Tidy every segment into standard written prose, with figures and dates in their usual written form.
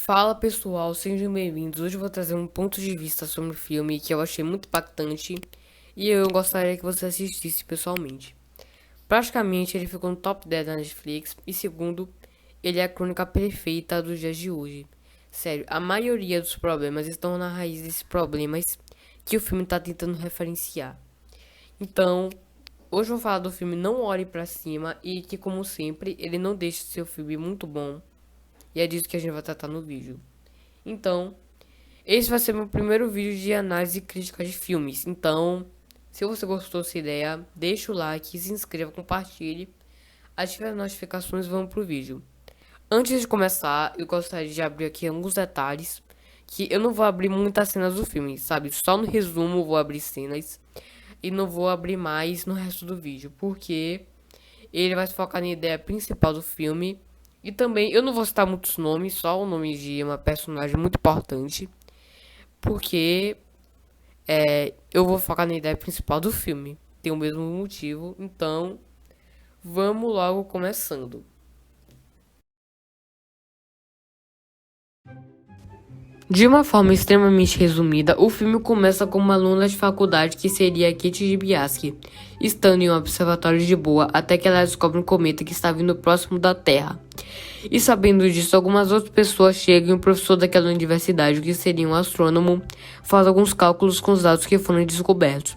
Fala pessoal, sejam bem-vindos. Hoje eu vou trazer um ponto de vista sobre o filme que eu achei muito impactante e eu gostaria que você assistisse pessoalmente. Praticamente ele ficou no top 10 da Netflix e segundo, ele é a crônica perfeita dos dias de hoje. Sério, a maioria dos problemas estão na raiz desses problemas que o filme está tentando referenciar. Então, hoje eu vou falar do filme Não Olhe Pra Cima e que, como sempre, ele não deixa de ser um filme muito bom e é disso que a gente vai tratar no vídeo. Então, esse vai ser meu primeiro vídeo de análise e crítica de filmes. Então, se você gostou dessa ideia, deixa o like, se inscreva, compartilhe, ative as notificações e vamos pro vídeo. Antes de começar, eu gostaria de abrir aqui alguns detalhes, que eu não vou abrir muitas cenas do filme, sabe? Só no resumo vou abrir cenas e não vou abrir mais no resto do vídeo, porque ele vai se focar na ideia principal do filme. E também eu não vou citar muitos nomes, só o nome de uma personagem muito importante, porque eu vou focar na ideia principal do filme. Tem o mesmo motivo, então vamos logo começando. De uma forma extremamente resumida, o filme começa com uma aluna de faculdade que seria a Kate Dibiasky, estando em um observatório de boa até que ela descobre um cometa que está vindo próximo da Terra. E sabendo disso, algumas outras pessoas chegam e o professor daquela universidade, que seria um astrônomo, faz alguns cálculos com os dados que foram descobertos.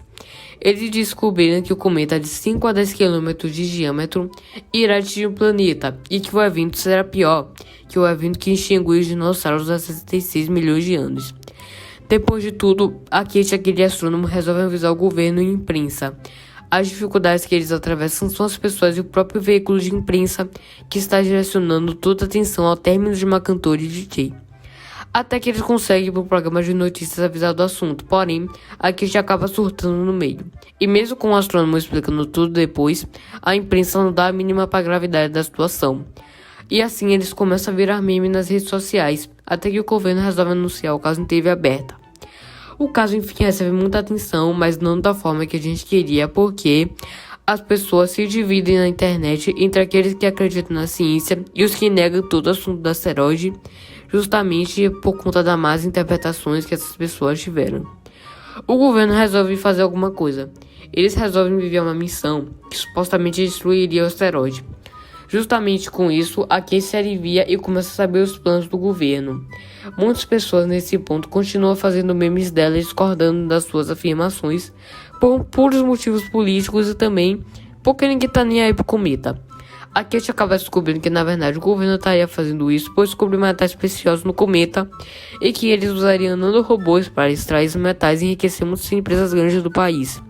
Eles descobriram que o cometa de 5 a 10 quilômetros de diâmetro irá atingir o planeta e que o evento será pior que o evento que extinguiu os dinossauros há 66 milhões de anos. Depois de tudo, a Kate e aquele astrônomo resolvem avisar o governo e a imprensa. As dificuldades que eles atravessam são as pessoas e o próprio veículo de imprensa que está direcionando toda a atenção ao término de uma cantora e DJ. Até que eles conseguem para o programa de notícias avisar do assunto, porém, a Kate acaba surtando no meio. E mesmo com o astrônomo explicando tudo depois, a imprensa não dá a mínima para a gravidade da situação. E assim eles começam a virar meme nas redes sociais, até que o governo resolve anunciar o caso em TV aberta. O caso, enfim, recebe muita atenção, mas não da forma que a gente queria, porque as pessoas se dividem na internet entre aqueles que acreditam na ciência e os que negam todo o assunto do asteroide, justamente por conta das más interpretações que essas pessoas tiveram. O governo resolve fazer alguma coisa. Eles resolvem enviar uma missão que supostamente destruiria o asteroide. Justamente com isso, a Kate se alivia e começa a saber os planos do governo. Muitas pessoas nesse ponto continuam fazendo memes dela e discordando das suas afirmações por puros motivos políticos e também porque ninguém tá nem aí pro cometa. A Kate acaba descobrindo que na verdade o governo estaria fazendo isso pois descobriu metais preciosos no cometa e que eles usariam nanorobôs para extrair os metais e enriquecer muitas empresas grandes do país.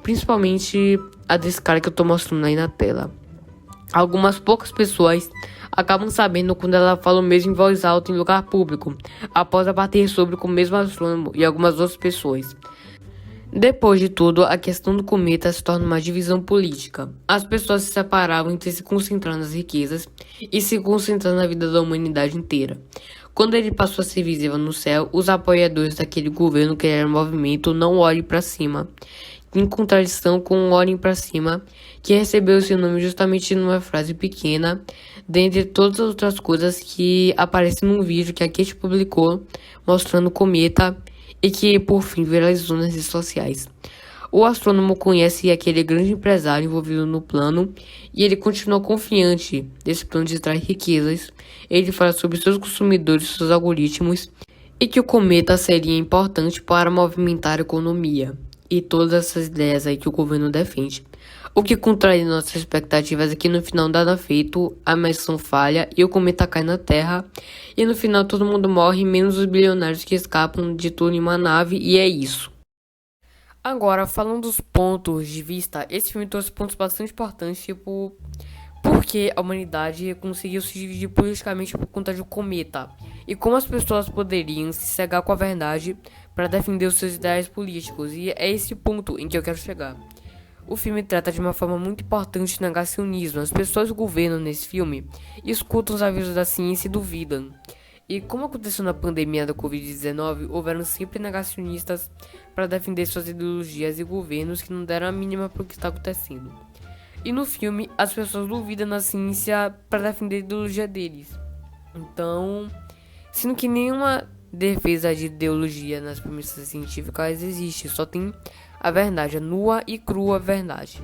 Principalmente a desse cara que eu tô mostrando aí na tela. Algumas poucas pessoas acabam sabendo quando ela fala o mesmo em voz alta em lugar público, após abater sobre com o mesmo astrônomo e algumas outras pessoas. Depois de tudo, a questão do cometa se torna uma divisão política. As pessoas se separavam entre se concentrar nas riquezas e se concentrar na vida da humanidade inteira. Quando ele passou a ser visível no céu, os apoiadores daquele governo criaram o movimento Não Olhe Pra Cima, em contradição com o Olhem Pra Cima, que recebeu seu nome justamente numa frase pequena, dentre todas as outras coisas que aparecem num vídeo que a Kate publicou, mostrando o cometa, e que, por fim, viralizou nas redes sociais. O astrônomo conhece aquele grande empresário envolvido no plano e ele continua confiante desse plano de extrair riquezas. Ele fala sobre seus consumidores, seus algoritmos e que o cometa seria importante para movimentar a economia e todas essas ideias aí que o governo defende. O que contraria nossas expectativas é que no final nada feito, a missão falha e o cometa cai na Terra. E no final todo mundo morre, menos os bilionários que escapam de tudo em uma nave, e é isso. Agora, falando dos pontos de vista, esse filme trouxe pontos bastante importantes, tipo, porque a humanidade conseguiu se dividir politicamente por conta de um cometa. E como as pessoas poderiam se cegar com a verdade para defender os seus ideais políticos. E é esse ponto em que eu quero chegar. O filme trata de uma forma muito importante o negacionismo. As pessoas do governo nesse filme escutam os avisos da ciência e duvidam. E como aconteceu na pandemia da Covid-19, houveram sempre negacionistas para defender suas ideologias e governos que não deram a mínima para o que está acontecendo. E no filme, as pessoas duvidam da ciência para defender a ideologia deles. Então, Sendo que nenhuma defesa de ideologia nas premissas científicas existe, só tem a verdade, a nua e crua verdade.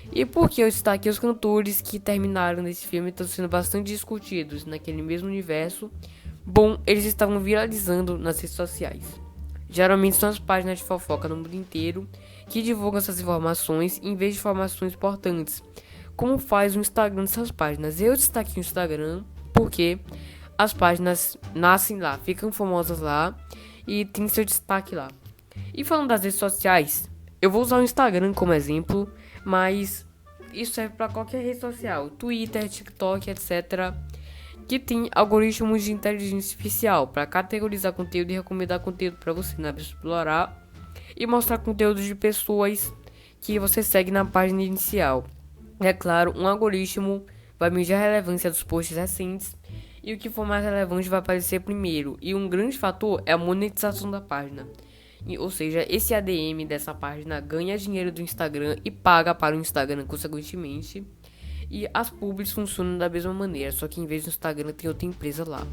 E por que eu destaquei os cantores que terminaram nesse filme estão sendo bastante discutidos naquele mesmo universo? Bom, eles estavam viralizando nas redes sociais. Geralmente são as páginas de fofoca no mundo inteiro que divulgam essas informações em vez de informações importantes, como faz o Instagram dessas páginas. Eu destaquei o Instagram porque as páginas nascem lá, ficam famosas lá e tem seu destaque lá. E falando das redes sociais, eu vou usar o Instagram como exemplo, mas isso serve para qualquer rede social, Twitter, TikTok, etc., que tem algoritmos de inteligência artificial para categorizar conteúdo e recomendar conteúdo para você explorar e mostrar conteúdos de pessoas que você segue na página inicial. É claro, um algoritmo vai medir a relevância dos posts recentes e o que for mais relevante vai aparecer primeiro. E um grande fator é a monetização da página. Ou seja, esse ADM dessa página ganha dinheiro do Instagram e paga para o Instagram consequentemente. E as publis funcionam da mesma maneira, só que em vez do Instagram tem outra empresa lá.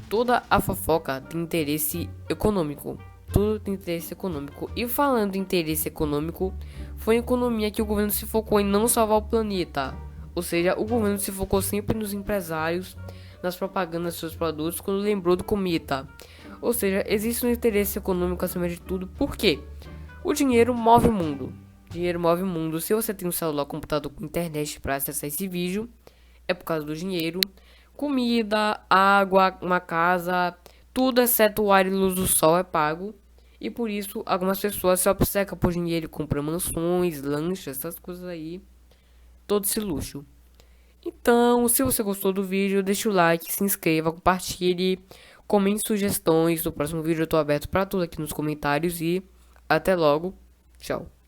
Toda a fofoca tem interesse econômico. Tudo tem interesse econômico. E falando em interesse econômico, foi a economia que o governo se focou em não salvar o planeta. Ou seja, o governo se focou sempre nos empresários, nas propagandas dos seus produtos, quando lembrou do cometa. Ou seja, existe um interesse econômico acima de tudo. Por quê? O dinheiro move o mundo. Dinheiro move o mundo. Se você tem um celular, computador com internet para acessar esse vídeo, é por causa do dinheiro. Comida, água, uma casa, tudo exceto o ar e luz do sol é pago. E por isso, algumas pessoas se obcecam por dinheiro e compram mansões, lanches, essas coisas aí. Todo esse luxo. Então, se você gostou do vídeo, deixa o like, se inscreva, compartilhe, comente sugestões. No próximo vídeo eu tô aberto para tudo aqui nos comentários e até logo. Tchau.